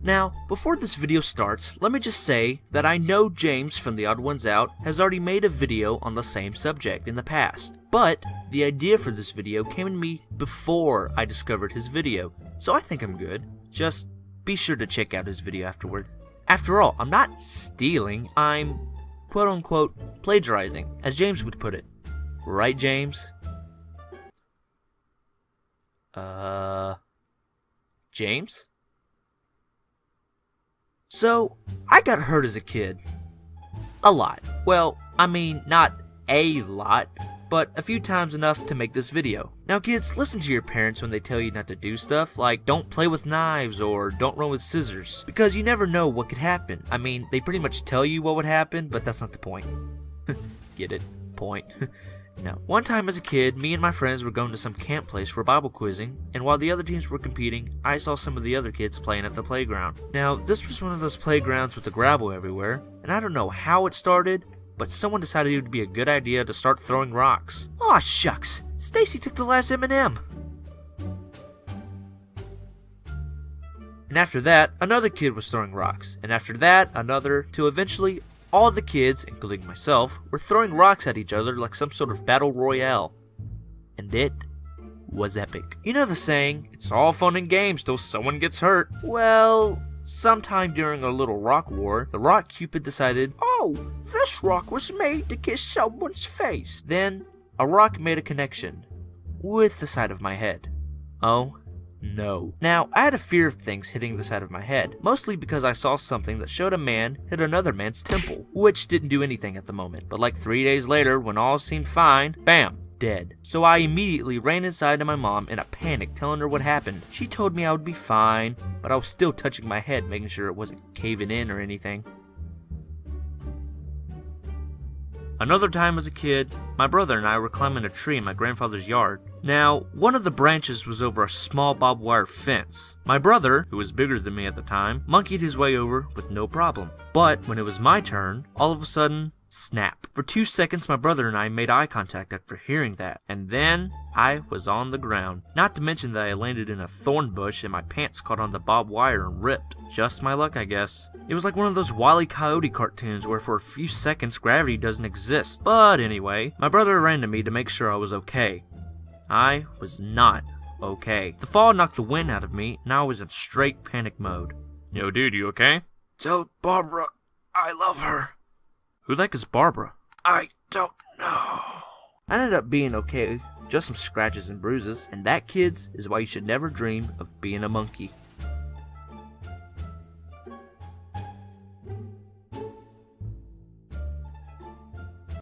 Now, before this video starts, let me just say that I know James from The Odd Ones Out has already made a video on the same subject in the past, but the idea for this video came to me before I discovered his video, so I think I'm good. Just be sure to check out his video afterward. After all, I'm not stealing, I'm quote-unquote plagiarizing, as James would put it. Right, James? James? So, I got hurt as a kid. A lot. Well, I mean, not a lot, but a few times enough to make this video. Now kids, listen to your parents when they tell you not to do stuff, like don't play with knives or don't run with scissors, because you never know what could happen. I mean, they pretty much tell you what would happen, but that's not the point. Get it? Point. No. One time as a kid, me and my friends were going to some camp place for Bible quizzing, and while the other teams were competing, I saw some of the other kids playing at the playground. Now, this was one of those playgrounds with the gravel everywhere, and I don't know how it started, but someone decided it would be a good idea to start throwing rocks. Aw, shucks! Stacy took the last M&M! And after that, another kid was throwing rocks, and after that, another, till eventually all the kids, including myself, were throwing rocks at each other like some sort of battle royale. And it was epic. You know the saying, it's all fun and games till someone gets hurt. Well, sometime during a little rock war, the rock cupid decided, oh, this rock was made to kiss someone's face. Then, a rock made a connection with the side of my head. Oh, no. Now, I had a fear of things hitting the side of my head, mostly because I saw something that showed a man hit another man's temple, which didn't do anything at the moment, but like 3 days later, when all seemed fine, bam, dead. So I immediately ran inside to my mom in a panic, telling her what happened. She told me I would be fine, but I was still touching my head, making sure it wasn't caving in or anything. Another time as a kid, my brother and I were climbing a tree in my grandfather's yard. Now, one of the branches was over a small barbed wire fence. My brother, who was bigger than me at the time, monkeyed his way over with no problem. But when it was my turn, all of a sudden, snap. For 2 seconds, my brother and I made eye contact after hearing that, and then I was on the ground. Not to mention that I landed in a thorn bush and my pants caught on the barbed wire and ripped. Just my luck, I guess. It was like one of those Wile E. Coyote cartoons where for a few seconds gravity doesn't exist. But anyway, my brother ran to me to make sure I was okay. I was not okay. The fall knocked the wind out of me, and I was in straight panic mode. Yo, dude, you okay? Tell Barbara I love her. Who the heck is Barbara? I don't know. I ended up being okay, just some scratches and bruises, and that, kids, is why you should never dream of being a monkey.